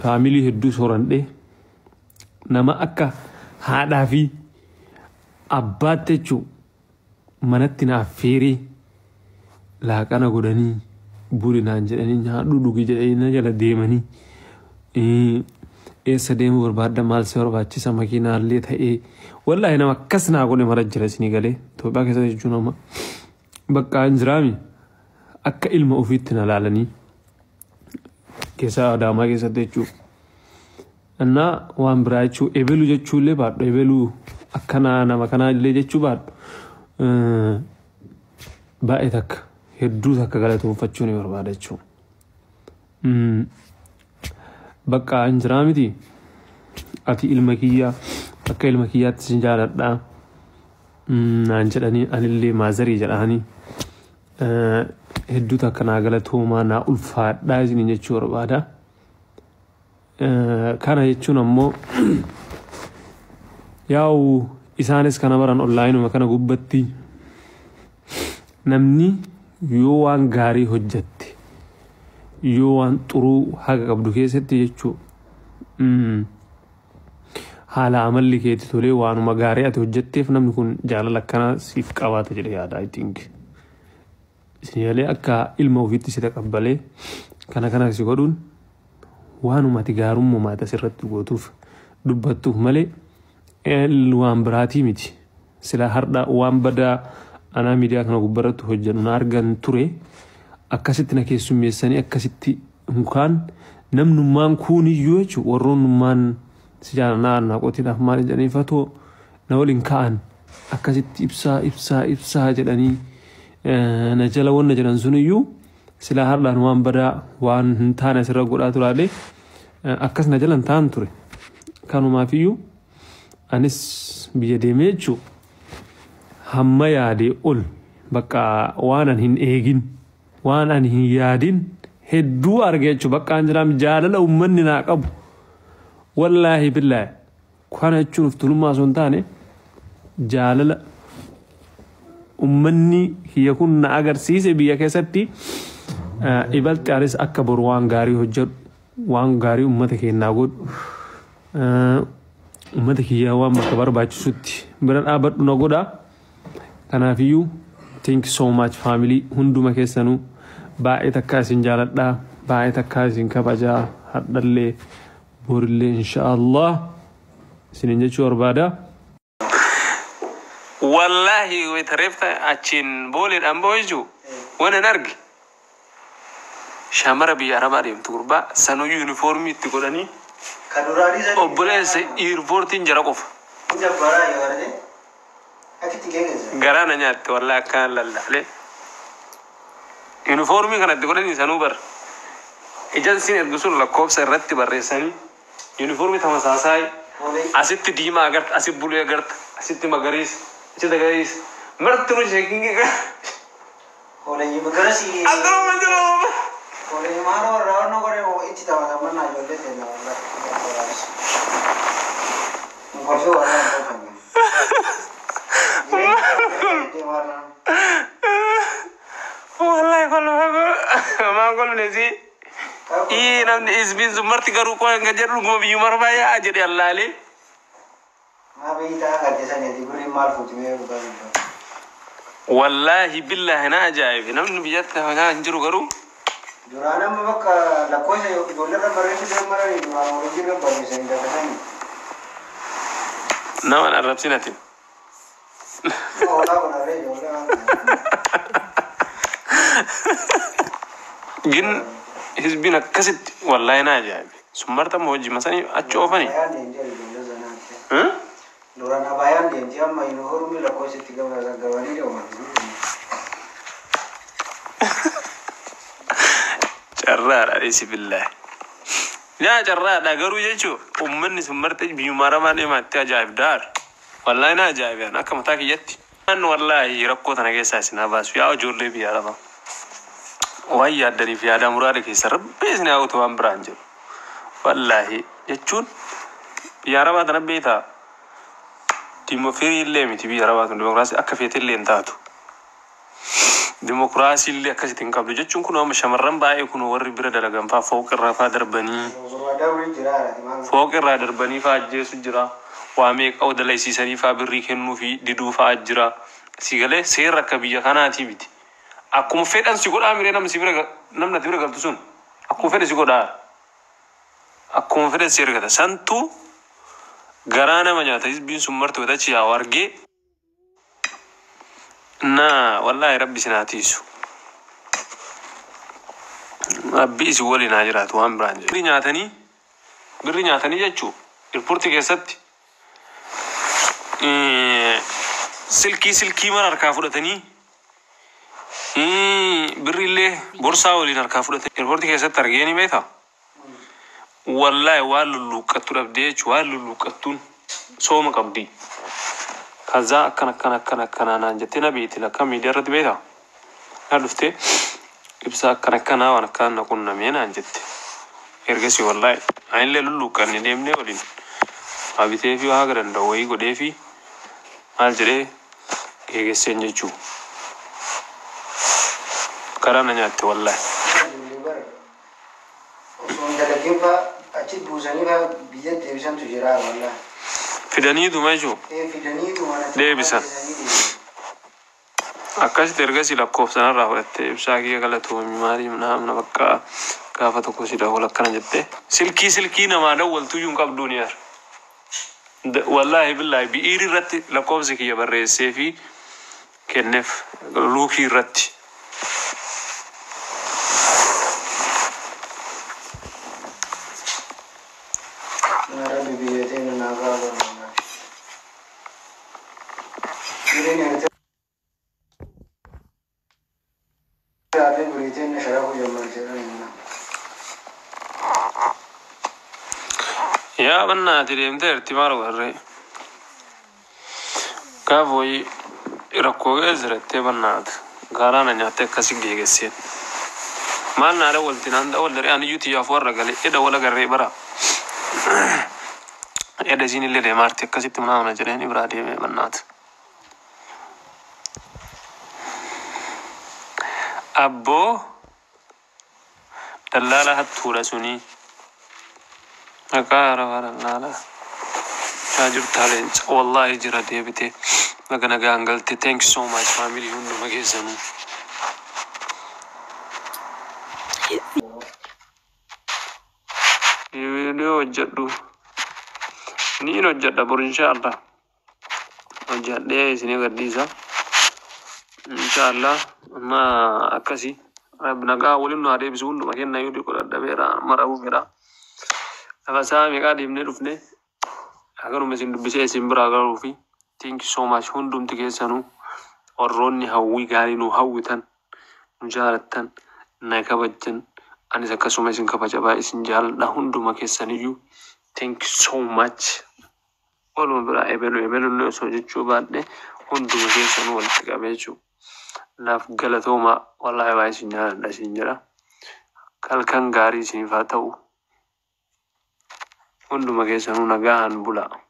family hedduu soorandhe nama akka haadhaa fi abbaatti jechuun manatti naaf feeree laaqana godhanii burinaan jedhanii nyaadhu dhugi jedhanii na jala deemanii eessa deemu barbaadda maal si barbaachisa makiinaallee ta'ee wallaahi nama akkas naa godhe mara jira isinii galee Itoophiyaa keessatti jechuun amma bakka hin jiraami akka ilma ofiitti na laalanii keessa Adaamaa keessatti jechuudha. Annaa waan biraa jechuun ebelu jechuullee baadhu ebelu akkana nama kanaa illee jechuu baadhu baay'ee takka hedduu takka galatoonfachuu ni barbaada jechuudha. Bakka hin jiraa miti ati ilma kiyyaa akka ilma kiyyaatti sin jaaladhaa naan jedhanii anillee maazarii jedhanii hedduu takka naa galatoomaa naa ulfaadhaa isin jechuu barbaada. Kana jechuun ammoo yaa'u isaanis kana baran onlaayinuma kana gubbatti namni yoo waan gaarii hojjette yoo waan xuruu haga qabdu keessatti jechuu haala amalli keetti tolee waanuma gaarii ati hojjetteef namni kun jaalala akkana siif qabaata jedhee yaada I think. Isin akka ilma ofiitti si taqabbalee kana si godhuun waanuma ati gaarummaa asirratti gootuuf dubbattuuf malee waan biraatii miti. Sila har'a waan badaa anaa miidiyaa kana gubbarratti hojjennu na argan ture akkasitti na keessummeessanii akkasitti mukaan namnummaan kuuniyyuu jechuudha warroonnummaan si jaalanaa na qotiidhaaf maal jedhanii fatoo na waliin ka'an akkasitti ibsaa jedhanii na jala wanna jedhan suniyyuu sila har'aan waan badaa waan hin taane asirra godhaa turaalee akkas na jalan ta'an ture. Kanumaafiyyuu anis biyya deemee jechuudha hamma yaadee ol bakka waan an hin eegin waan an hin yaadin hedduu argee jechuudha bakka an jiraam jaalala uummanni naa qabu wallaahi billaahi kana jechuun uftulummaa osoo hin taane jaalala uummanni kiyya kun na agarsiise biyya keessatti ibalti anis akka boru waan gaarii hojjedhu waan gaarii uummata keenyaa godhu uummata kiyyaa waan bakka barbaachisutti bira dhaabadhu na godha. Kanaafiyyuu thank you so much family hunduma keessanuu baay'ee takkaa isin jaaladhaa baay'ee takkaa isin kabajaa hadhallee borillee inshaallah isinin jechuu barbaada. Wallahi waytareefta achiin booleedhaan boo'iju waan hin arge shamara biyya arabaa deemtu gurbaa sanuu yuunifoormii itti godhanii obboleessa iirpoortiin jara qofa. Garana nyaatti wallahi akkaan lallaalee yuunifoormii kanatti godhanii sanuu bar ejansiin ergu sun lakkoofsa irratti barreessanii yuunifoormii tamasaasaay asitti diimaa agarta asitti bulee agarta asitti magariisa achitti magariisa marti nu sheekingi Oleh magarasi. Agak menjelam. Oleh mana orang orang kore itu tahu apa mana jual deh na Allah. Mungkin orang itu kan. Wallahi kalau aku nasi, ini nanti isbin zumar 3 ruko yang ngajar lu mau biumar bayar aja di Allah le. Ngapain kita kerja sana di beri mal fujinya bukan. Wallahi billahi na ajaib, namni bijat ka hanjiru garu. Jurana maka lakosa dollar barang itu mara ni jurana orang kira bagi saya dah kan. Nawan Arab sinatin. Oh, lah benar ya, jodoh. Gin hizbina kasit wallahi na ajaib. Sumarta moji masani acho ofani. Lorana bayan dia jam main hormi lakosa 3 belas gawani dia orang. Jarrada isi billah. Ya jarrada garu jechu ummanni sumarta biyumara mane matti ajaib dar. Wallahi na ajaib yana akka mataki yetti. An wallahi rakko tana geessa sina basu ya jolle biya raba. Wai ya dari fi ada murade ke sarbe sina auto am branjo. Wallahi jechun biya raba tana beta. Timo feri le miti biya raba tun demokrasi akka fete le ntatu. ديمقراطي اللي أكاسيتين قبل جتشون كنا مش مرن باي كنا وري برد لجام فوق الرافع دربني فوق الرافع دربني فاجس جرا واميك أو دلائي سني فابريك إنه في ديدو فاجرا سيغله سير ركبية كنا تيبتي أكو مفيد أن سيقول أمير نام سيبرة نام نتبرة قلت سون أكو مفيد سيقول أكو مفيد سير كذا سنتو غرانا ما جاتا بين سمرت ودا شيء أورجي نا والله ربي سناتيسو ربي سوالي ناجرات وام برانج بري نياتني جاتشو البورتي كيستي سلكي مرة ركافورتني بري اللي بورصة ولي نركافورتني البورتي كيست ترجعني بيتها والله والو كتور أبديش والو كتون سوما قبدي كذا كنا نانجتنا بيتي لك ميديا رد بيتها عرفتي إبسا كنا وانا كنا كنا مين نانجت إرجسي والله عين لولو كان ندمني ولين أبيتي في هاجر ندوي قدي في هالجري إرجسي نجوا كرانا نيات والله فداني دو ماجو ليه بيسان أكاش ترجع لا كوب سنة راوت بساقي غلط هو ميماري من بكا كافة تكوسي ده ولا كنا جدّه سلكي نما أول تيجون قبل دنيا والله بالله بييري رتّي لا كوب زكية برّي سيفي كنف لوكي رتّي يا بنا تريم ترتيبار ورّي كافوي ركوع زرت بنات غارانا نياتي كسيجي جسين ما لنا أول تنان أول دري أنا يوتي أفور رجالي إذا ولا جري برا إذا زين اللي دمارتي كسيت منا ولا جريني برادي بنات أبو دلالة هتورا سوني أكار ولا لا شاجر تالين والله جرا ديبتي لكن أنا قلت thanks so much family هندو مجيزنو يلو جدو نينو جدا بور إن شاء الله جدا سني قديسة إن شاء الله ما أكسي ربنا قاول إنه هذا بيسون ما كنا يودي كل الدبيرة مرأو كذا فسامي قاعد يبني رفني أكانوا مسين بيسي سيمبرا قالوا في thank you so much هندوم تكيسانو وروني هوي قالينو هويتن مجالتن نكبجن أنا سكسو مسين كبجبا إسنجال هندوم كيسانيو thank you so much ولو برا إبلو نو سوجتشو بعد هندوم كيسانو والتقابيشو لاف غلطوما والله باي سنجال كال كان غاري سنفاتو هندوم كيسانو نغاهن بولا